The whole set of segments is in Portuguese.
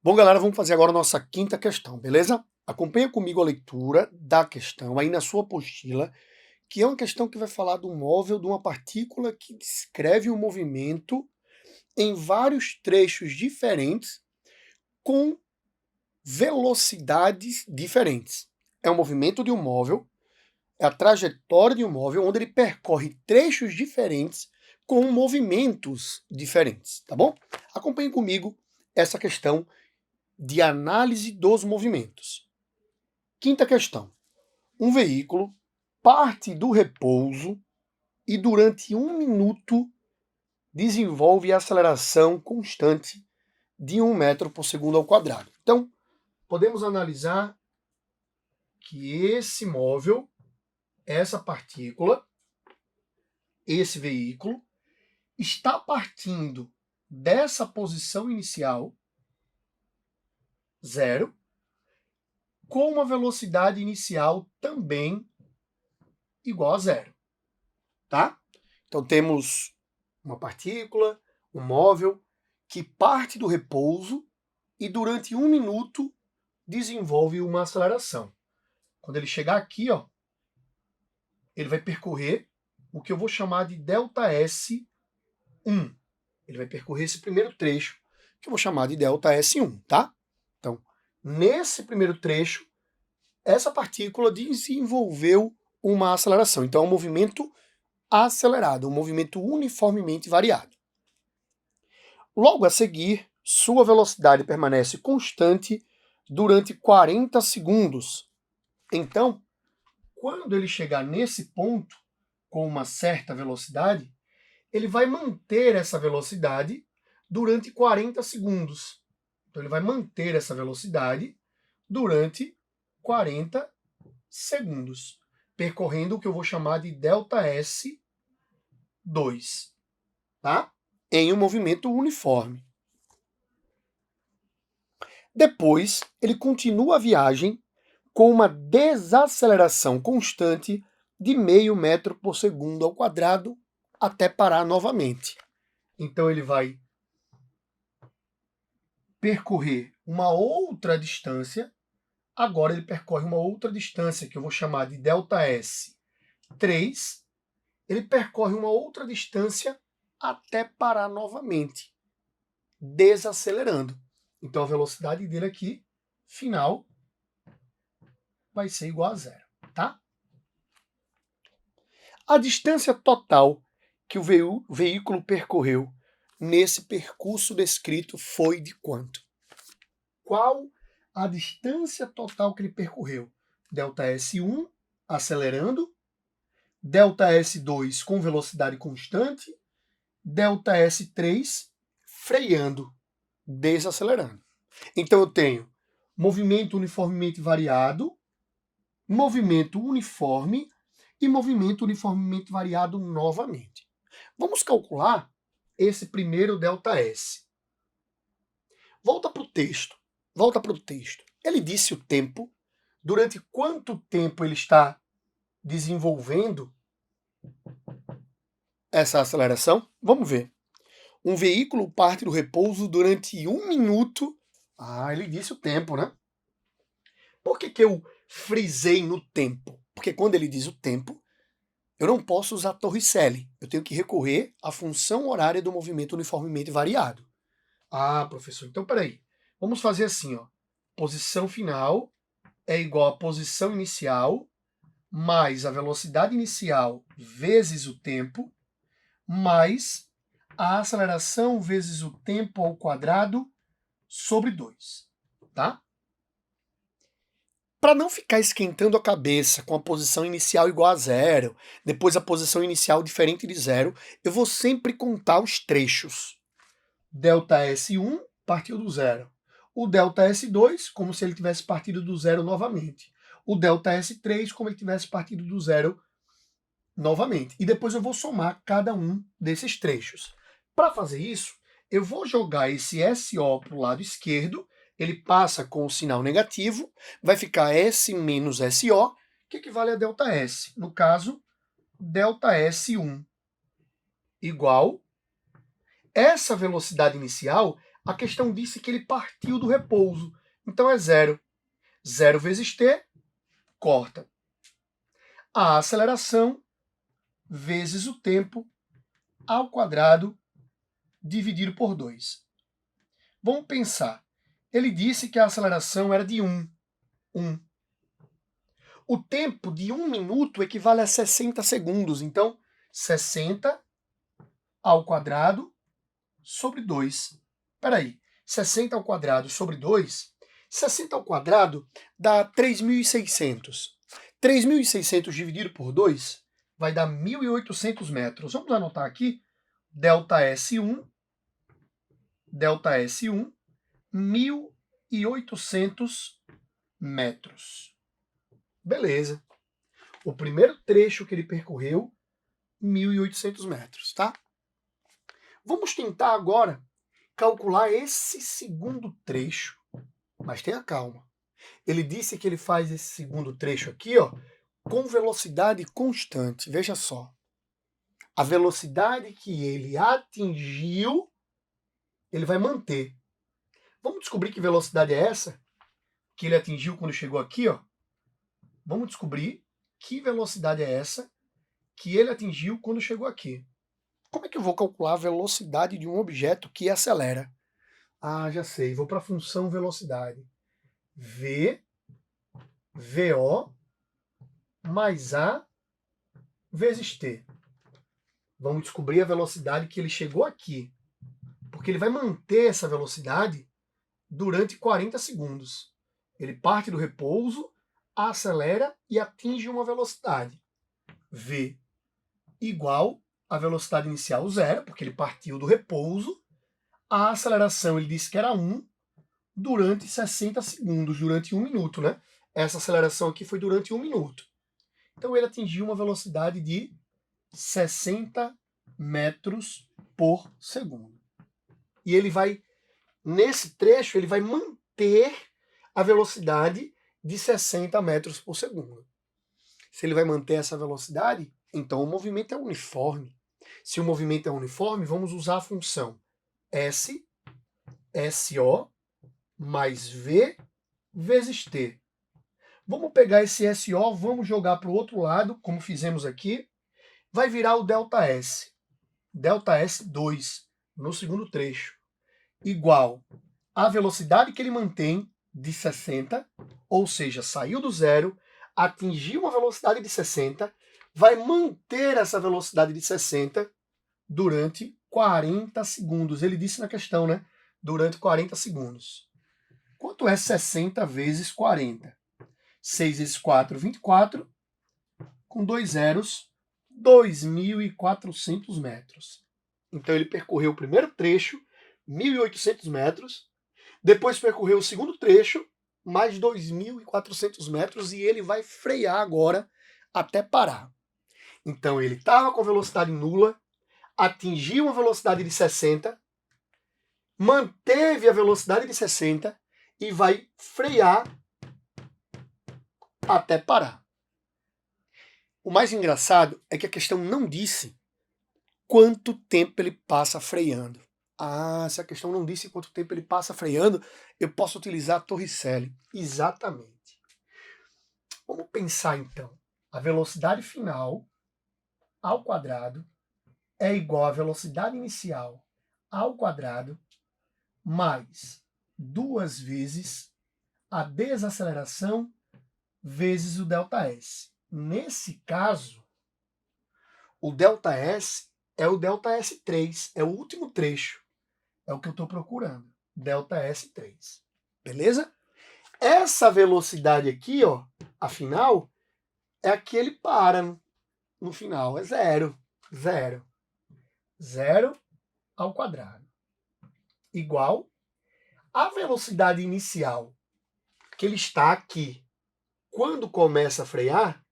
Bom, galera, vamos fazer agora a nossa quinta questão, beleza? Acompanha comigo a leitura da questão aí na sua apostila, que é uma questão que vai falar do móvel de uma partícula que descreve o movimento em vários trechos diferentes com velocidades diferentes. É o movimento de um móvel, é a trajetória de um móvel onde ele percorre trechos diferentes com movimentos diferentes, tá bom? Acompanhe comigo essa questão de análise dos movimentos. Quinta questão. Um veículo parte do repouso e durante 1 minuto desenvolve aceleração constante de 1 metro por segundo ao quadrado. Então, podemos analisar que esse móvel, essa partícula, esse veículo, está partindo dessa posição inicial, 0, com uma velocidade inicial também igual a 0, tá? Então temos uma partícula, um móvel, que parte do repouso e durante 1 minuto desenvolve uma aceleração. Quando ele chegar aqui, ó, ele vai percorrer o que eu vou chamar de ΔS1. Ele vai percorrer esse primeiro trecho, que eu vou chamar de ΔS1, tá? Então, nesse primeiro trecho, essa partícula desenvolveu uma aceleração. Então, é um movimento acelerado, um movimento uniformemente variado. Logo a seguir, sua velocidade permanece constante durante 40 segundos. Então, quando ele chegar nesse ponto, com uma certa velocidade, ele vai manter essa velocidade durante 40 segundos. Então, ele vai manter essa velocidade durante 40 segundos, percorrendo o que eu vou chamar de ΔS2, tá? Em um movimento uniforme. Depois, ele continua a viagem com uma desaceleração constante de 0,5 metro por segundo ao quadrado até parar novamente. Então ele vai percorrer uma outra distância. Agora ele percorre uma outra distância que eu vou chamar de ΔS3. Ele percorre uma outra distância até parar novamente, desacelerando. Então a velocidade dele aqui, final, vai ser igual a 0, tá? A distância total que o veículo percorreu nesse percurso descrito foi de quanto? Qual a distância total que ele percorreu? ΔS1 acelerando, ΔS2 com velocidade constante, ΔS3 freando, desacelerando. Então eu tenho movimento uniformemente variado, movimento uniforme e movimento uniformemente variado novamente. Vamos calcular esse primeiro ΔS. Volta para o texto. Ele disse o tempo. Durante quanto tempo ele está desenvolvendo essa aceleração? Vamos ver. Um veículo parte do repouso durante 1 minuto. Ele disse o tempo, né? Por que eu frisei no tempo? Porque quando ele diz o tempo, eu não posso usar Torricelli. Eu tenho que recorrer à função horária do movimento uniformemente variado. Professor, então peraí. Vamos fazer assim, ó. Posição final é igual a posição inicial mais a velocidade inicial vezes o tempo, mais a aceleração vezes o tempo ao quadrado sobre 2, tá? Para não ficar esquentando a cabeça com a posição inicial igual a 0, depois a posição inicial diferente de 0, eu vou sempre contar os trechos. ΔS1 partiu do 0. O ΔS2, como se ele tivesse partido do 0 novamente. O ΔS3, como ele tivesse partido do 0 novamente. E depois eu vou somar cada um desses trechos. Para fazer isso, eu vou jogar esse SO para o lado esquerdo, ele passa com o sinal negativo, vai ficar S menos SO, que equivale a ΔS. No caso, ΔS1 igual essa velocidade inicial, A questão disse que ele partiu do repouso. Então é 0. 0 vezes t, corta. A aceleração vezes o tempo ao quadrado dividido por 2. Vamos pensar. Ele disse que a aceleração era de 1. O tempo de 1 minuto equivale a 60 segundos. Então, 60 ao quadrado sobre 2. Espera aí. 60 ao quadrado sobre 2. 60 ao quadrado dá 3.600. 3.600 dividido por 2 vai dar 1.800 metros. Vamos anotar aqui. Delta S1, 1.800 metros. Beleza. O primeiro trecho que ele percorreu, 1.800 metros, tá? Vamos tentar agora calcular esse segundo trecho. Mas tenha calma. Ele disse que ele faz esse segundo trecho aqui, ó, com velocidade constante. Veja só. A velocidade que ele atingiu, ele vai manter. Vamos descobrir que velocidade é essa que ele atingiu quando chegou aqui, ó. Vamos descobrir que velocidade é essa que ele atingiu quando chegou aqui. Como é que eu vou calcular a velocidade de um objeto que acelera? Ah, já sei. Vou para a função velocidade. VO mais A vezes T. Vamos descobrir a velocidade que ele chegou aqui. Porque ele vai manter essa velocidade durante 40 segundos. Ele parte do repouso, acelera e atinge uma velocidade. V igual a velocidade inicial 0, porque ele partiu do repouso. A aceleração ele disse que era 1 durante 60 segundos, durante 1 minuto, né? Essa aceleração aqui foi durante 1 minuto. Então ele atingiu uma velocidade de 60 metros por segundo. E ele vai, nesse trecho, ele vai manter a velocidade de 60 metros por segundo. Se ele vai manter essa velocidade, então o movimento é uniforme. Se o movimento é uniforme, vamos usar a função SO mais V vezes T. Vamos pegar esse SO, vamos jogar para o outro lado, como fizemos aqui. Vai virar o ΔS. ΔS2 no segundo trecho. Igual a velocidade que ele mantém de 60, ou seja, saiu do zero, atingiu uma velocidade de 60, vai manter essa velocidade de 60 durante 40 segundos. Ele disse na questão, né? Durante 40 segundos. Quanto é 60 vezes 40? 6 vezes 4, 24. Com 2 zeros, 2.400 metros. Então ele percorreu o primeiro trecho, 1.800 metros. Depois percorreu o segundo trecho, mais 2.400 metros. E ele vai frear agora até parar. Então ele estava com velocidade nula, atingiu uma velocidade de 60, manteve a velocidade de 60 e vai frear até parar. O mais engraçado é que a questão não disse quanto tempo ele passa freando. Ah, se a questão não disse quanto tempo ele passa freando, eu posso utilizar a Torricelli. Exatamente. Vamos pensar então. A velocidade final ao quadrado é igual à velocidade inicial ao quadrado mais 2 vezes a desaceleração vezes o ΔS. Nesse caso, o ΔS é o ΔS3, é o último trecho. É o que eu estou procurando. ΔS3. Beleza? Essa velocidade aqui, ó, afinal, é a que ele para no final. É 0. 0. 0 ao quadrado. Igual a velocidade inicial que ele está aqui. Quando começa a frear,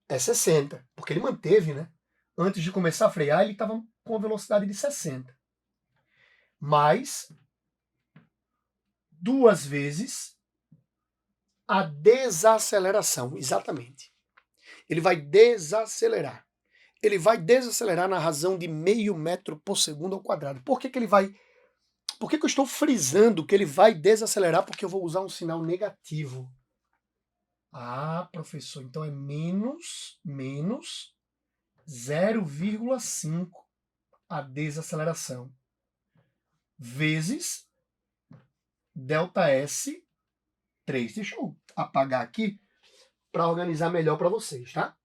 é 60. Porque ele manteve, né? Antes de começar a frear, ele estava com a velocidade de 60. Mais 2 vezes a desaceleração. Exatamente. Ele vai desacelerar. Ele vai desacelerar na razão de 0,5 metro por segundo ao quadrado. Por que ele vai Por que eu estou frisando que ele vai desacelerar? Porque eu vou usar um sinal negativo. Ah, professor, então é menos 0,5 a desaceleração vezes ΔS 3. Deixa eu apagar aqui para organizar melhor para vocês, tá?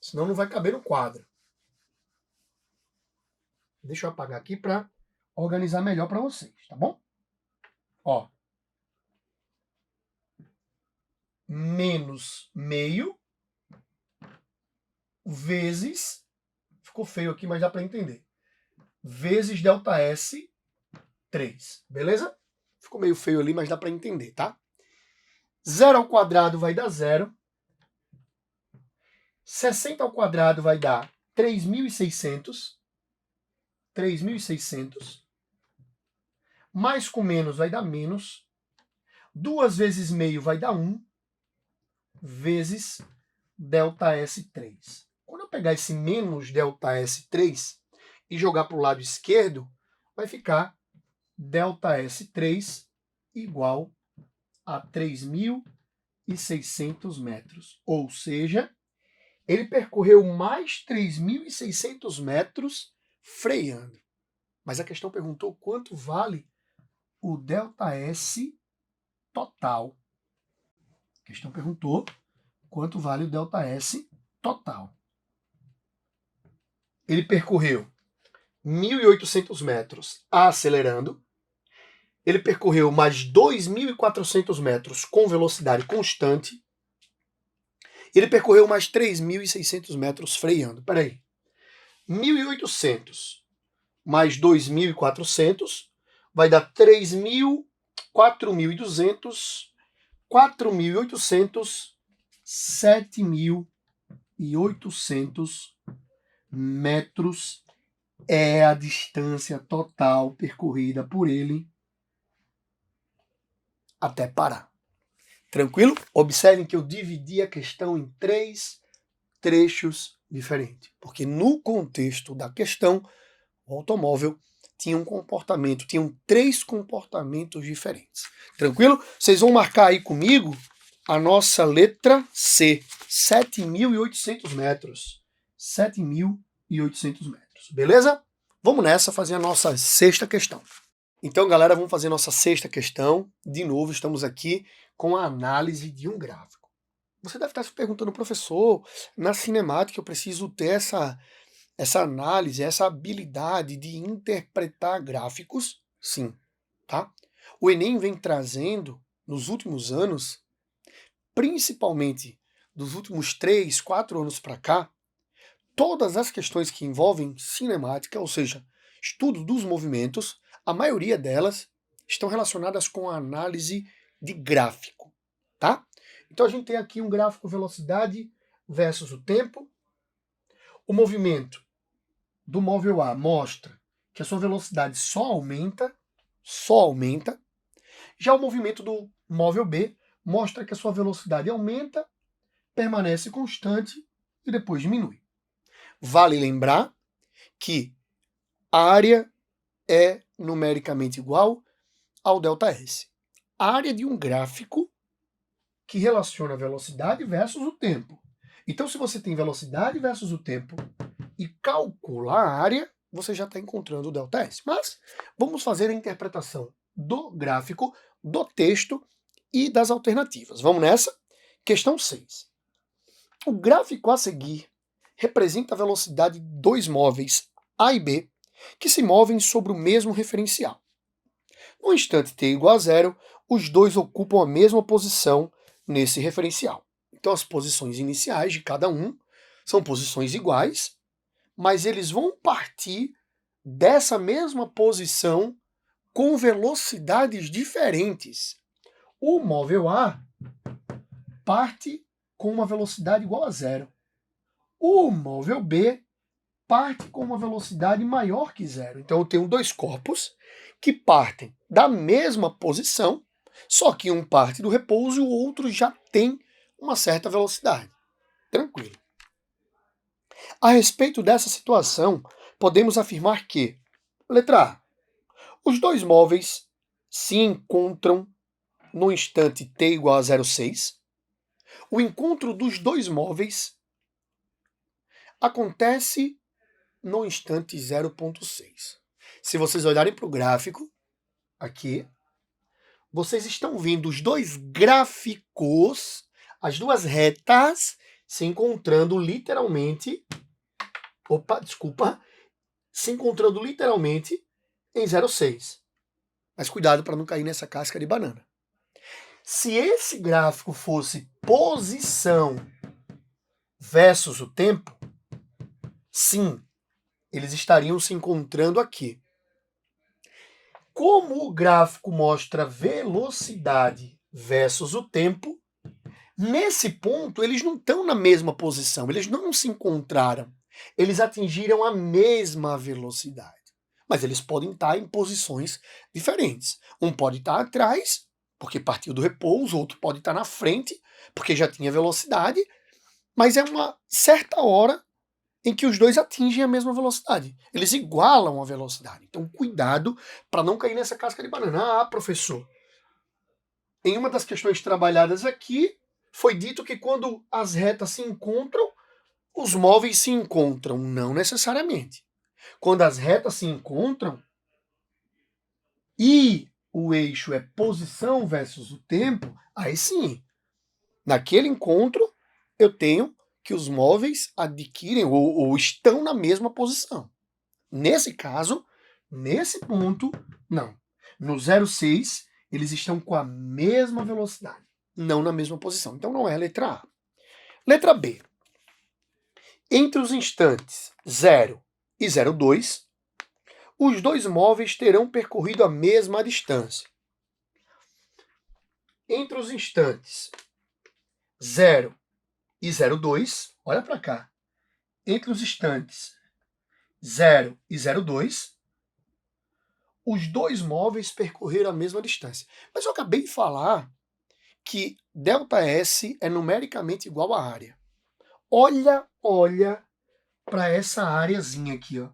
Senão não vai caber no quadro. Deixa eu apagar aqui para organizar melhor para vocês, tá bom? Ó. Menos meio vezes, ficou feio aqui, mas dá para entender, vezes ΔS 3, beleza? Ficou meio feio ali, mas dá para entender, tá? 0 ao quadrado vai dar 0. 60 ao quadrado vai dar 3.600. 3.600. Mais com menos vai dar menos. 2 vezes meio vai dar 1. Vezes ΔS3. Quando eu pegar esse menos ΔS3 e jogar para o lado esquerdo, vai ficar ΔS3 igual a 3.600 metros. Ou seja, ele percorreu mais 3.600 metros freando. Mas a questão perguntou quanto vale o ΔS total. A questão perguntou quanto vale o ΔS total. Ele percorreu 1.800 metros acelerando. Ele percorreu mais 2.400 metros com velocidade constante. Ele percorreu mais 3.600 metros freando. Peraí. 1.800 mais 2.400 vai dar 3.000, 4.200, 4.800, 7.800 metros é a distância total percorrida por ele até parar. Tranquilo? Observem que eu dividi a questão em 3 trechos diferentes, porque no contexto da questão, o automóvel tinham 3 comportamentos diferentes. Tranquilo? Vocês vão marcar aí comigo a nossa letra C, 7.800 metros. 7.800 metros. Beleza? Vamos nessa fazer a nossa sexta questão. Então, galera, vamos fazer nossa sexta questão. De novo, estamos aqui com a análise de um gráfico. Você deve estar se perguntando, professor, na cinemática eu preciso ter essa análise, essa habilidade de interpretar gráficos? Sim, tá? O Enem vem trazendo, nos últimos anos, principalmente dos últimos 3, 4 anos para cá, todas as questões que envolvem cinemática, ou seja, estudo dos movimentos, a maioria delas estão relacionadas com a análise de gráfico, tá? Então a gente tem aqui um gráfico velocidade versus o tempo. O movimento do móvel A mostra que a sua velocidade só aumenta. Já o movimento do móvel B mostra que a sua velocidade aumenta, permanece constante e depois diminui. Vale lembrar que a área é numericamente igual ao ΔS. A área de um gráfico que relaciona a velocidade versus o tempo. Então, se você tem velocidade versus o tempo e calcula a área, você já está encontrando o ΔS. Mas vamos fazer a interpretação do gráfico, do texto e das alternativas. Vamos nessa? Questão 6. O gráfico a seguir representa a velocidade de dois móveis A e B que se movem sobre o mesmo referencial. No instante t igual a 0, os dois ocupam a mesma posição nesse referencial. Então as posições iniciais de cada um são posições iguais, mas eles vão partir dessa mesma posição com velocidades diferentes. O móvel A parte com uma velocidade igual a 0. O móvel B parte com uma velocidade maior que 0. Então eu tenho dois corpos que partem da mesma posição, só que um parte do repouso e o outro já tem uma certa velocidade. Tranquilo. A respeito dessa situação, podemos afirmar que, letra A, Os dois móveis se encontram no instante t igual a 0,6. O encontro dos dois móveis acontece no instante 0,6. Se vocês olharem para o gráfico, aqui, vocês estão vendo os dois gráficos, as duas retas, se encontrando literalmente... se encontrando literalmente em 0,6. Mas cuidado para não cair nessa casca de banana. Se esse gráfico fosse posição versus o tempo, sim, eles estariam se encontrando aqui. Como o gráfico mostra velocidade versus o tempo, nesse ponto eles não estão na mesma posição, eles não se encontraram. Eles atingiram a mesma velocidade. Mas eles podem estar em posições diferentes. Um pode estar atrás, porque partiu do repouso, outro pode estar na frente, porque já tinha velocidade, mas é uma certa hora em que os dois atingem a mesma velocidade. Eles igualam a velocidade. Então, cuidado para não cair nessa casca de banana. Ah, professor, em uma das questões trabalhadas aqui, foi dito que quando as retas se encontram, os móveis se encontram. Não necessariamente. Quando as retas se encontram e o eixo é posição versus o tempo, aí sim, naquele encontro, eu tenho que os móveis adquirem ou estão na mesma posição. Nesse caso, nesse ponto, não. No 0,6, eles estão com a mesma velocidade, não na mesma posição. Então não é a letra A. Letra B. Entre os instantes 0 e 0,2, os dois móveis terão percorrido a mesma distância. Entre os instantes 0 e 0,2, olha para cá. Entre os instantes 0 e 0,2, os dois móveis percorreram a mesma distância. Mas eu acabei de falar que ΔS é numericamente igual à área. Olha para essa areazinha aqui, ó.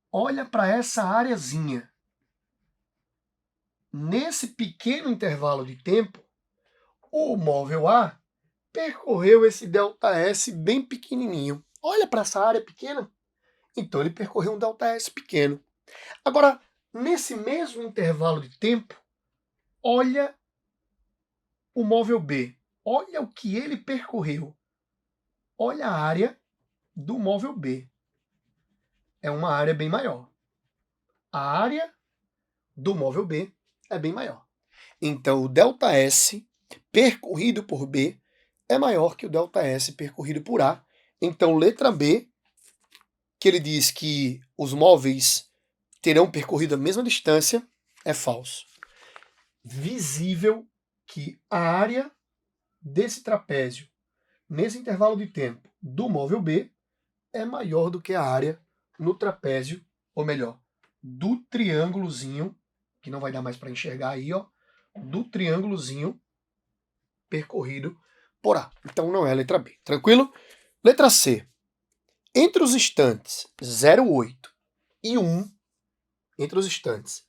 Olha para essa areazinha. Nesse pequeno intervalo de tempo, o móvel A percorreu esse ΔS bem pequenininho. Olha para essa área pequena. Então ele percorreu um ΔS pequeno. Agora, nesse mesmo intervalo de tempo, olha o móvel B. Olha o que ele percorreu. Olha a área do móvel B. É uma área bem maior. A área do móvel B é bem maior. Então, o ΔS percorrido por B é maior que o ΔS percorrido por A. Então, letra B, que ele diz que os móveis terão percorrido a mesma distância, é falso. Visível que a área desse trapézio, nesse intervalo de tempo do móvel B, é maior do que a área no trapézio, ou melhor, do triângulozinho, que não vai dar mais para enxergar aí, ó, do triângulozinho percorrido por A. Então não é a letra B. Tranquilo? Letra C. Entre os instantes 0,8 e 1, entre os instantes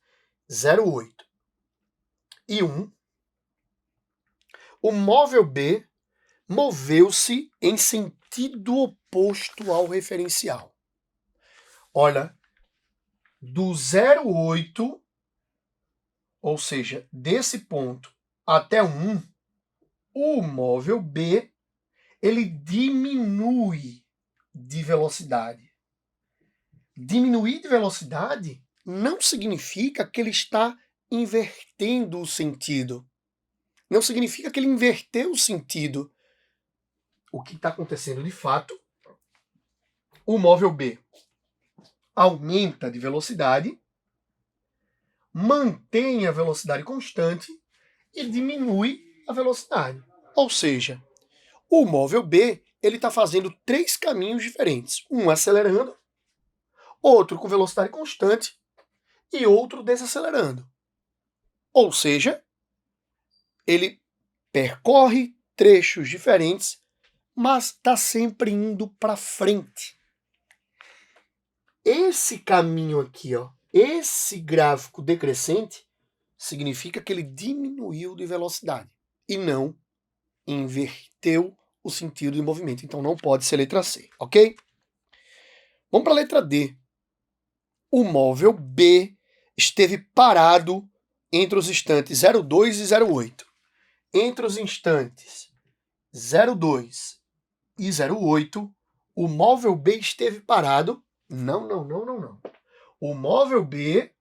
0,8 e 1, o móvel B moveu-se em sentido oposto ao referencial. Olha, do 0,8, ou seja, desse ponto até 1, o móvel B ele diminui de velocidade. Diminuir de velocidade não significa que ele está invertendo o sentido. Não significa que ele inverteu o sentido. O que está acontecendo de fato, o móvel B aumenta de velocidade, mantém a velocidade constante e diminui a velocidade. Ou seja, o móvel B ele está fazendo 3 caminhos diferentes. Um acelerando, outro com velocidade constante e outro desacelerando. Ou seja, ele percorre trechos diferentes, mas está sempre indo para frente. Esse caminho aqui, ó, Esse gráfico decrescente significa que ele diminuiu de velocidade e não inverteu o sentido de movimento. Então não pode ser letra C, ok? Vamos para a letra D. O móvel B esteve parado entre os instantes 02 e 08. Entre os instantes 02 e 08, o móvel B esteve parado. Não. O móvel B,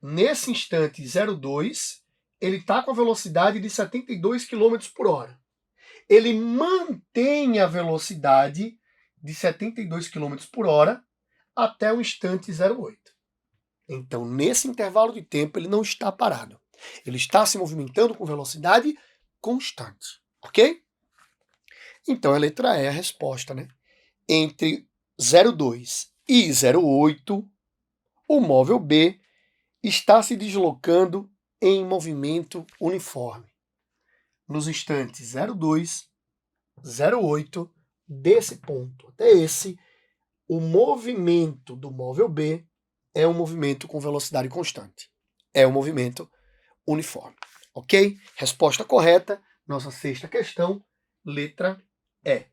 nesse instante 02, ele está com a velocidade de 72 km por hora. Ele mantém a velocidade de 72 km por hora até o instante 08. Então, nesse intervalo de tempo, ele não está parado. Ele está se movimentando com velocidade constante, ok? Então, a letra E é a resposta, né? Entre 02 e 08, o móvel B está se deslocando em movimento uniforme. Nos instantes 02, 08, desse ponto até esse, o movimento do móvel B é um movimento com velocidade constante. É um movimento uniforme. Ok? Resposta correta, nossa sexta questão, letra E.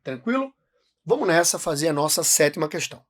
Tranquilo? Vamos nessa fazer a nossa sétima questão.